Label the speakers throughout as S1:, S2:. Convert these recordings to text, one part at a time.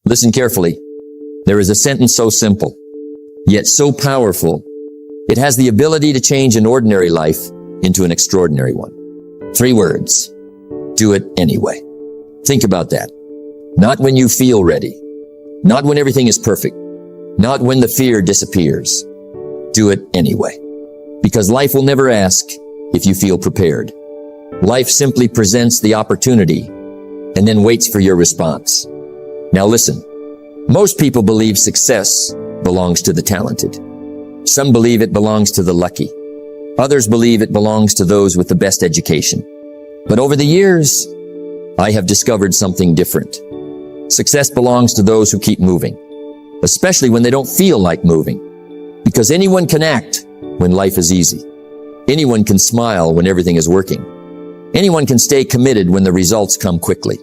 S1: Listen carefully. There is a sentence so simple, yet so powerful. It has the ability to change an ordinary life into an extraordinary one. 3 words. Do it anyway. Think about that. Not when you feel ready. Not when everything is perfect. Not when the fear disappears. Do it anyway. Because life will never ask if you feel prepared. Life simply presents the opportunity and then waits for your response. Now listen, most people believe success belongs to the talented. Some believe it belongs to the lucky. Others believe it belongs to those with the best education. But over the years, I have discovered something different. Success belongs to those who keep moving, especially when they don't feel like moving. Because anyone can act when life is easy. Anyone can smile when everything is working. Anyone can stay committed when the results come quickly.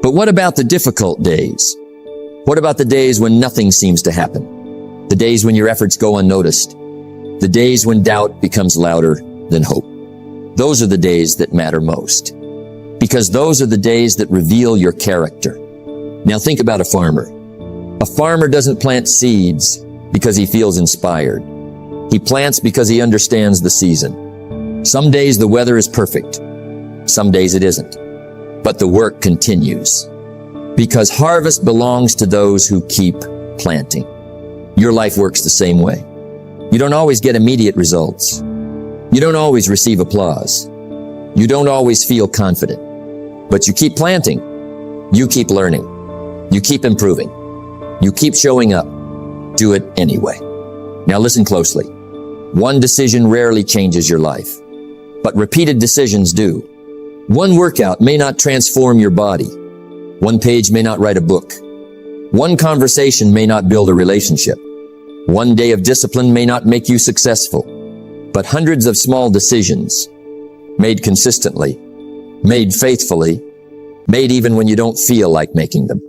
S1: But what about the difficult days? What about the days when nothing seems to happen? The days when your efforts go unnoticed? The days when doubt becomes louder than hope? Those are the days that matter most. Because those are the days that reveal your character. Now think about a farmer. A farmer doesn't plant seeds because he feels inspired. He plants because he understands the season. Some days the weather is perfect. Some days it isn't. But the work continues. Because harvest belongs to those who keep planting. Your life works the same way. You don't always get immediate results. You don't always receive applause. You don't always feel confident. But you keep planting. You keep learning. You keep improving. You keep showing up. Do it anyway. Now listen closely. One decision rarely changes your life, but repeated decisions do. One workout may not transform your body. One page may not write a book. One conversation may not build a relationship. One day of discipline may not make you successful. But hundreds of small decisions, made consistently, made faithfully, made even when you don't feel like making them.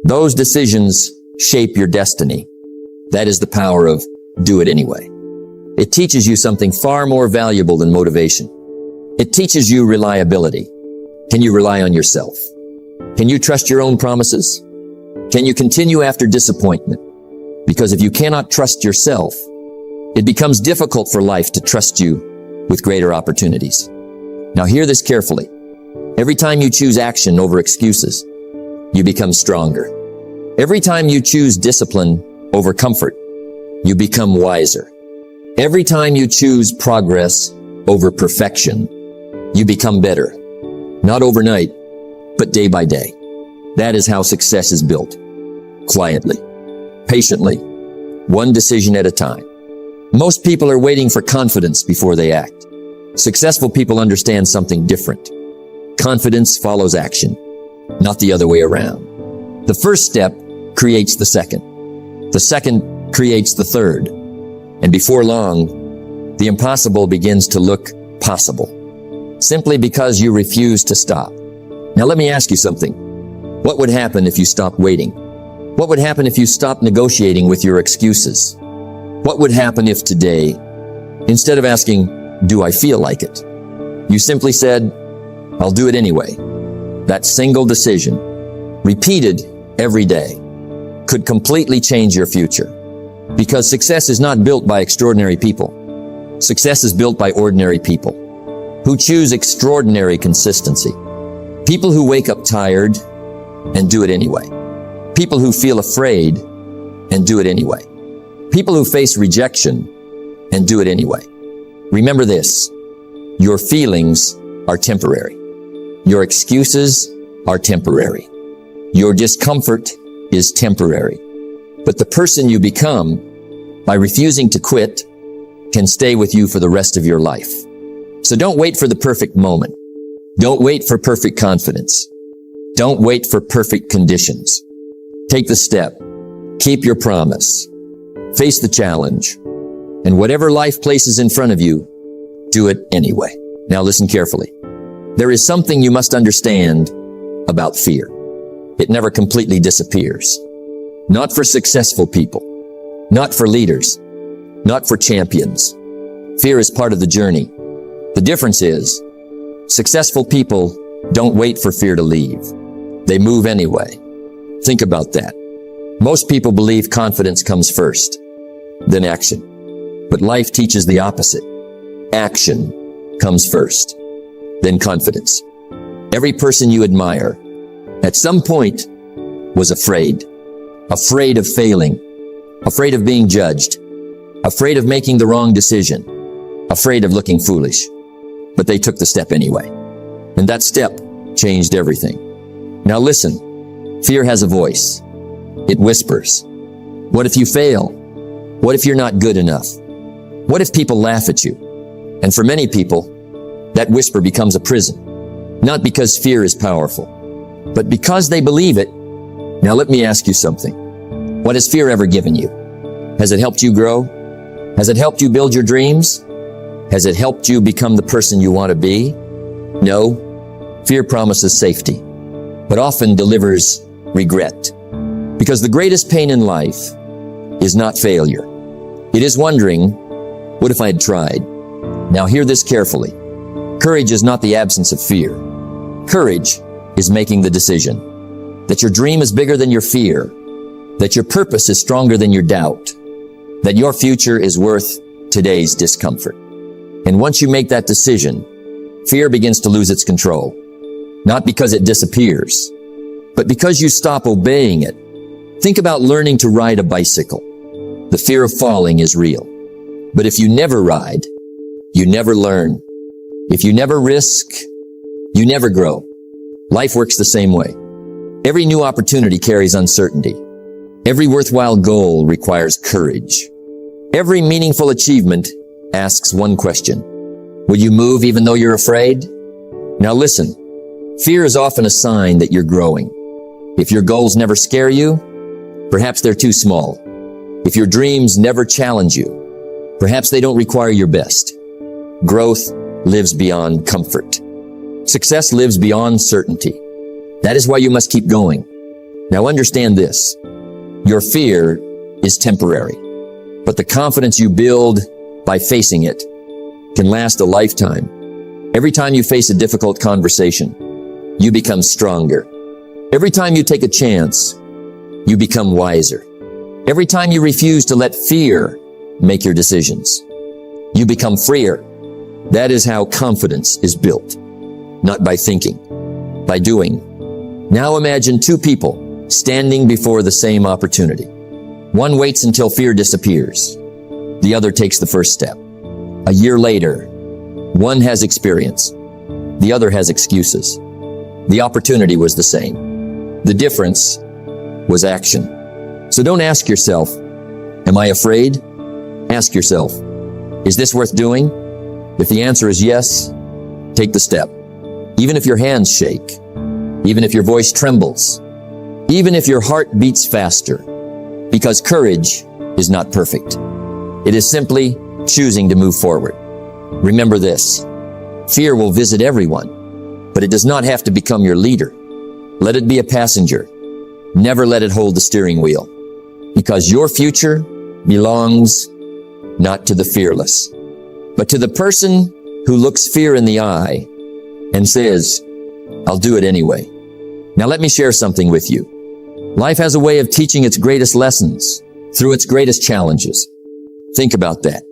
S1: Those decisions shape your destiny. That is the power of do it anyway. It teaches you something far more valuable than motivation. It teaches you reliability. Can you rely on yourself? Can you trust your own promises? Can you continue after disappointment? Because if you cannot trust yourself, it becomes difficult for life to trust you with greater opportunities. Now hear this carefully. Every time you choose action over excuses, you become stronger. Every time you choose discipline over comfort, you become wiser. Every time you choose progress over perfection, you become better. Not overnight, but day by day. That is how success is built. Quietly, patiently, one decision at a time. Most people are waiting for confidence before they act. Successful people understand something different. Confidence follows action, not the other way around. The first step creates the second. The second creates the third. And before long, the impossible begins to look possible, simply because you refuse to stop. Now let me ask you something. What would happen if you stopped waiting? What would happen if you stopped negotiating with your excuses? What would happen if today, instead of asking, do I feel like it, you simply said, I'll do it anyway? That single decision, repeated every day, could completely change your future. Because success is not built by extraordinary people. Success is built by ordinary people who choose extraordinary consistency. People who wake up tired and do it anyway. People who feel afraid and do it anyway. People who face rejection and do it anyway. Remember this, your feelings are temporary. Your excuses are temporary. Your discomfort is temporary. But the person you become, by refusing to quit, can stay with you for the rest of your life. So don't wait for the perfect moment. Don't wait for perfect confidence. Don't wait for perfect conditions. Take the step. Keep your promise. Face the challenge. And whatever life places in front of you, do it anyway. Now listen carefully. There is something you must understand about fear. It never completely disappears. Not for successful people. Not for leaders. Not for champions. Fear is part of the journey. The difference is, successful people don't wait for fear to leave. They move anyway. Think about that. Most people believe confidence comes first, then action. But life teaches the opposite. Action comes first, then confidence. Every person you admire, at some point, was afraid. Afraid of failing. Afraid of being judged. Afraid of making the wrong decision. Afraid of looking foolish. But they took the step anyway. And that step changed everything. Now listen, fear has a voice. It whispers. What if you fail? What if you're not good enough? What if people laugh at you? And for many people, that whisper becomes a prison. Not because fear is powerful, but because they believe it. Now let me ask you something. What has fear ever given you? Has it helped you grow? Has it helped you build your dreams? Has it helped you become the person you want to be? No. Fear promises safety, but often delivers regret. Because the greatest pain in life is not failure. It is wondering, what if I had tried? Now hear this carefully. Courage is not the absence of fear. Courage is making the decision that your dream is bigger than your fear, that your purpose is stronger than your doubt, that your future is worth today's discomfort. And once you make that decision, fear begins to lose its control. Not because it disappears, but because you stop obeying it. Think about learning to ride a bicycle. The fear of falling is real. But if you never ride, you never learn. If you never risk, you never grow. Life works the same way. Every new opportunity carries uncertainty. Every worthwhile goal requires courage. Every meaningful achievement asks one question. Will you move even though you're afraid? Now listen, fear is often a sign that you're growing. If your goals never scare you, perhaps they're too small. If your dreams never challenge you, perhaps they don't require your best. Growth lives beyond comfort. Success lives beyond certainty. That is why you must keep going. Now understand this. Your fear is temporary, but the confidence you build by facing it can last a lifetime. Every time you face a difficult conversation, you become stronger. Every time you take a chance, you become wiser. Every time you refuse to let fear make your decisions, you become freer. That is how confidence is built. Not by thinking, by doing. Now imagine two people standing before the same opportunity. One waits until fear disappears. The other takes the first step. A year later, one has experience. The other has excuses. The opportunity was the same. The difference was action. So don't ask yourself, am I afraid? Ask yourself, is this worth doing? If the answer is yes, take the step. Even if your hands shake, even if your voice trembles, even if your heart beats faster, because courage is not perfect. It is simply choosing to move forward. Remember this, fear will visit everyone, but it does not have to become your leader. Let it be a passenger. Never let it hold the steering wheel, because your future belongs not to the fearless, but to the person who looks fear in the eye and says, I'll do it anyway. Now let me share something with you. Life has a way of teaching its greatest lessons through its greatest challenges. Think about that.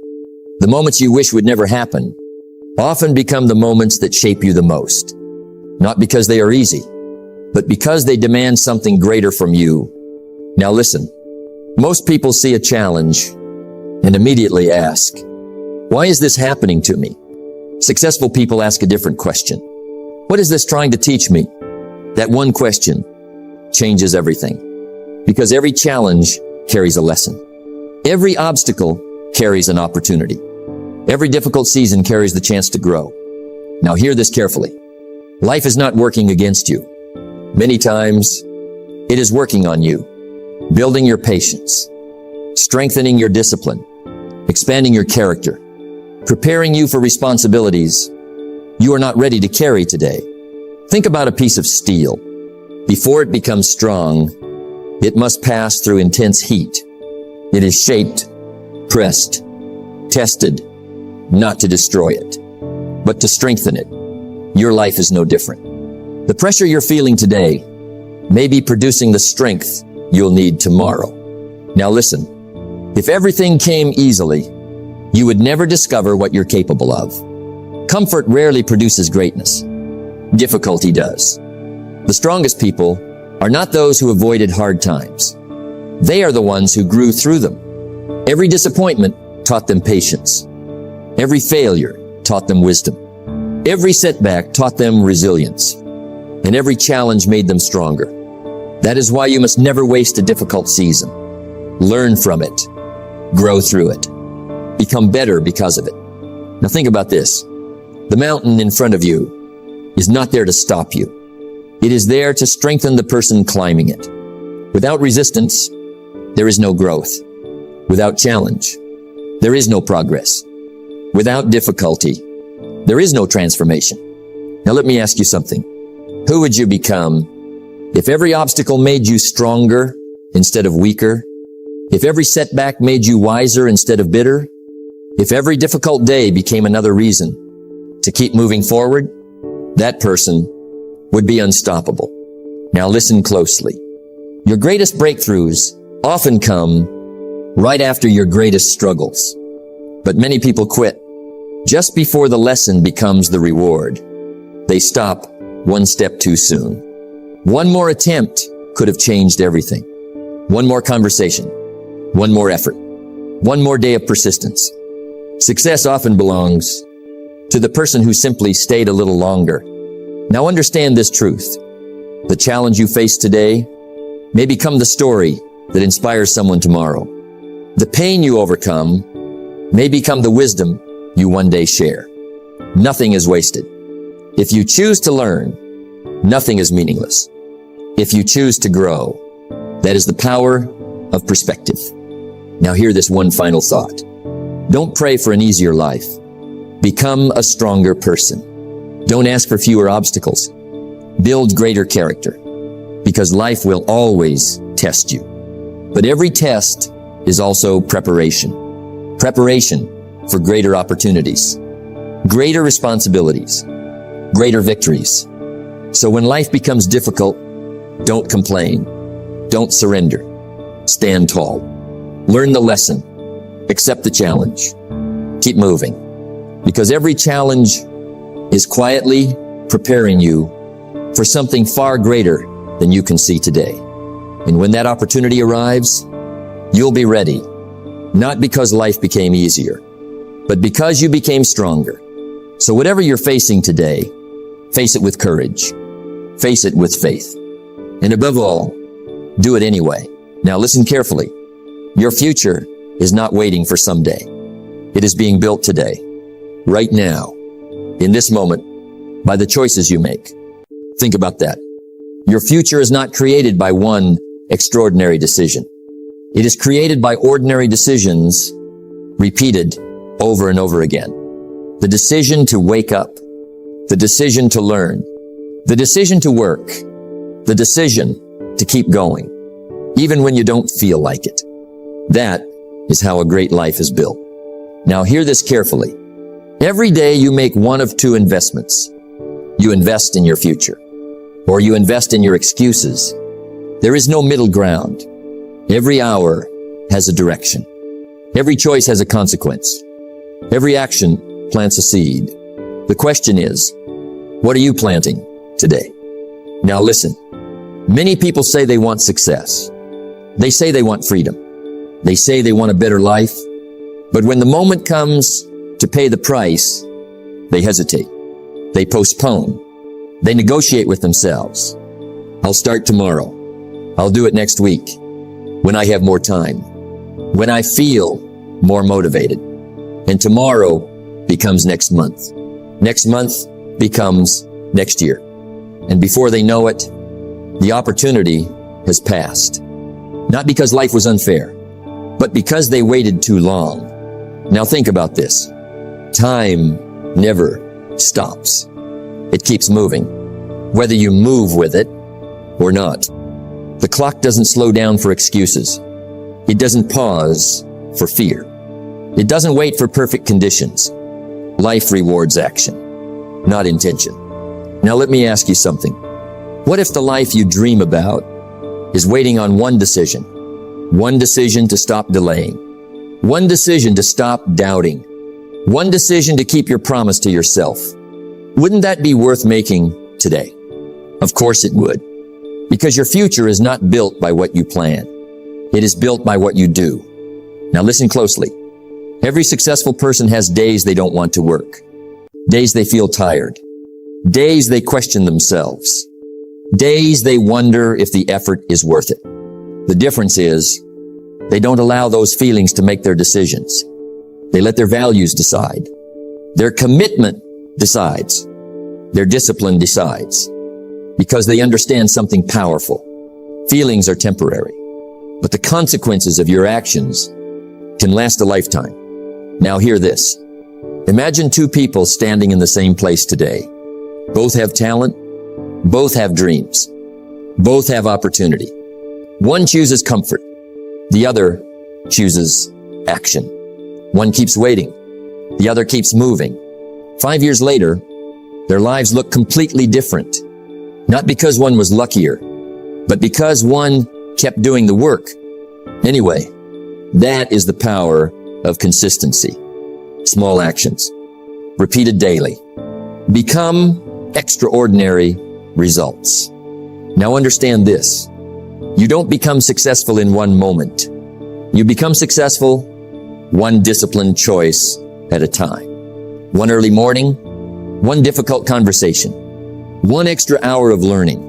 S1: The moments you wish would never happen often become the moments that shape you the most. Not because they are easy, but because they demand something greater from you. Now listen, most people see a challenge and immediately ask, why is this happening to me? Successful people ask a different question. What is this trying to teach me? That one question changes everything, because every challenge carries a lesson. Every obstacle carries an opportunity. Every difficult season carries the chance to grow. Now hear this carefully. Life is not working against you. Many times, it is working on you, building your patience, strengthening your discipline, expanding your character, preparing you for responsibilities you are not ready to carry today. Think about a piece of steel. Before it becomes strong, it must pass through intense heat. It is shaped, pressed, tested, not to destroy it, but to strengthen it. Your life is no different. The pressure you're feeling today may be producing the strength you'll need tomorrow. Now listen, if everything came easily, you would never discover what you're capable of. Comfort rarely produces greatness. Difficulty does. The strongest people are not those who avoided hard times. They are the ones who grew through them. Every disappointment taught them patience. Every failure taught them wisdom. Every setback taught them resilience. And every challenge made them stronger. That is why you must never waste a difficult season. Learn from it. Grow through it. Become better because of it. Now think about this. The mountain in front of you is not there to stop you. It is there to strengthen the person climbing it. Without resistance, there is no growth. Without challenge, there is no progress. Without difficulty, there is no transformation. Now let me ask you something. Who would you become if every obstacle made you stronger instead of weaker? If every setback made you wiser instead of bitter? If every difficult day became another reason to keep moving forward? That person would be unstoppable. Now listen closely. Your greatest breakthroughs often come right after your greatest struggles. But many people quit just before the lesson becomes the reward. They stop one step too soon. One more attempt could have changed everything. One more conversation. One more effort. One more day of persistence. Success often belongs to the person who simply stayed a little longer. Now understand this truth. The challenge you face today may become the story that inspires someone tomorrow. The pain you overcome may become the wisdom you one day share. Nothing is wasted. If you choose to learn, nothing is meaningless. If you choose to grow, that is the power of perspective. Now hear this one final thought. Don't pray for an easier life. Become a stronger person. Don't ask for fewer obstacles. Build greater character, because life will always test you. But every test is also preparation. Preparation for greater opportunities, greater responsibilities, greater victories. So when life becomes difficult, don't complain. Don't surrender. Stand tall. Learn the lesson. Accept the challenge. Keep moving. Because every challenge is quietly preparing you for something far greater than you can see today. And when that opportunity arrives, you'll be ready. Not because life became easier, but because you became stronger. So whatever you're facing today, face it with courage. Face it with faith. And above all, do it anyway. Now listen carefully. Your future is not waiting for someday. It is being built today, right now, in this moment, by the choices you make. Think about that. Your future is not created by one extraordinary decision. It is created by ordinary decisions repeated over and over again. The decision to wake up, the decision to learn, the decision to work, the decision to keep going, even when you don't feel like it. That is how a great life is built. Now hear this carefully. Every day you make one of two investments. You invest in your future, or you invest in your excuses. There is no middle ground. Every hour has a direction. Every choice has a consequence. Every action plants a seed. The question is, what are you planting today? Now listen. Many people say they want success. They say they want freedom. They say they want a better life. But when the moment comes to pay the price, they hesitate. They postpone. They negotiate with themselves. I'll start tomorrow. I'll do it next week, when I have more time, when I feel more motivated. And tomorrow becomes next month. Next month becomes next year. And before they know it, the opportunity has passed. Not because life was unfair, but because they waited too long. Now think about this. Time never stops. It keeps moving, whether you move with it or not. The clock doesn't slow down for excuses. It doesn't pause for fear. It doesn't wait for perfect conditions. Life rewards action, not intention. Now let me ask you something. What if the life you dream about is waiting on one decision to stop delaying, one decision to stop doubting, one decision to keep your promise to yourself. Wouldn't that be worth making today? Of course it would, because your future is not built by what you plan. It is built by what you do. Now listen closely. Every successful person has days they don't want to work, days they feel tired, days they question themselves, days they wonder if the effort is worth it. The difference is they don't allow those feelings to make their decisions. They let their values decide. Their commitment decides. Their discipline decides. Because they understand something powerful. Feelings are temporary, but the consequences of your actions can last a lifetime. Now hear this. Imagine two people standing in the same place today. Both have talent. Both have dreams. Both have opportunity. One chooses comfort. The other chooses action. One keeps waiting. The other keeps moving. 5 years later, their lives look completely different. Not because one was luckier, but because one kept doing the work. Anyway, that is the power of consistency. Small actions, repeated daily, become extraordinary results. Now understand this. You don't become successful in one moment. You become successful one disciplined choice at a time. One early morning, one difficult conversation, one extra hour of learning,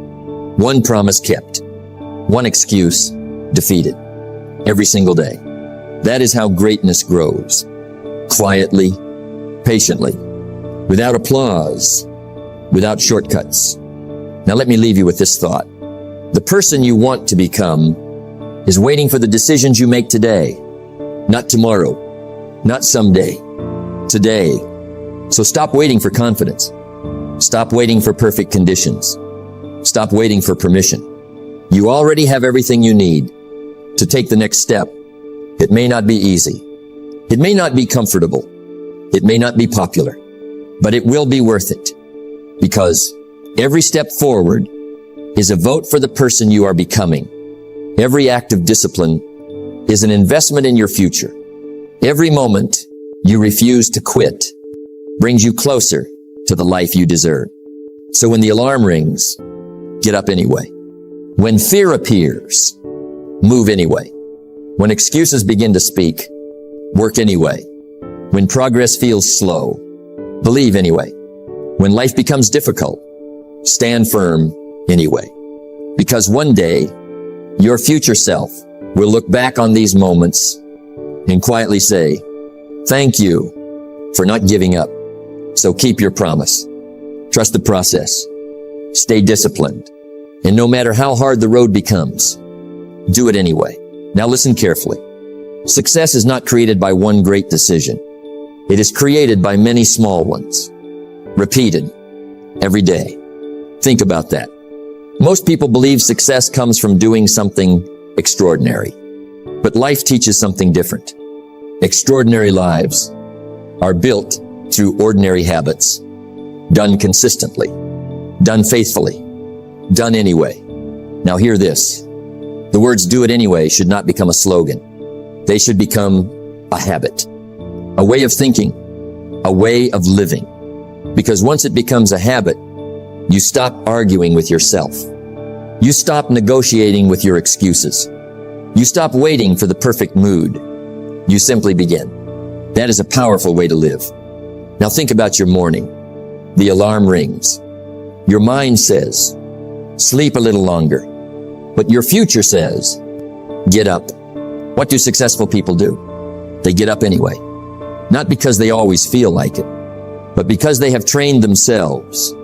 S1: one promise kept, one excuse defeated every single day. That is how greatness grows. Quietly, patiently, without applause, without shortcuts. Now let me leave you with this thought. The person you want to become is waiting for the decisions you make today, not tomorrow, not someday, today. So stop waiting for confidence. Stop waiting for perfect conditions. Stop waiting for permission. You already have everything you need to take the next step. It may not be easy. It may not be comfortable. It may not be popular, but it will be worth it, because every step forward is a vote for the person you are becoming. Every act of discipline is an investment in your future. Every moment you refuse to quit brings you closer to the life you deserve. So when the alarm rings, get up anyway. When fear appears, move anyway. When excuses begin to speak, work anyway. When progress feels slow, believe anyway. When life becomes difficult, stand firm anyway. Because one day, your future self will look back on these moments and quietly say, "Thank you for not giving up." So keep your promise. Trust the process. Stay disciplined. And no matter how hard the road becomes, do it anyway. Now listen carefully. Success is not created by one great decision. It is created by many small ones, repeated every day. Think about that. Most people believe success comes from doing something extraordinary, but life teaches something different. Extraordinary lives are built through ordinary habits, done consistently, done faithfully, done anyway. Now hear this. The words "do it anyway" should not become a slogan. They should become a habit, a way of thinking, a way of living. Because once it becomes a habit, you stop arguing with yourself. You stop negotiating with your excuses. You stop waiting for the perfect mood. You simply begin. That is a powerful way to live. Now think about your morning. The alarm rings. Your mind says, "Sleep a little longer." But your future says, "Get up." What do successful people do? They get up anyway. Not because they always feel like it, but because they have trained themselves.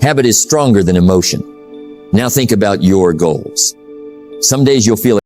S1: Habit is stronger than emotion. Now think about your goals. Some days you'll feel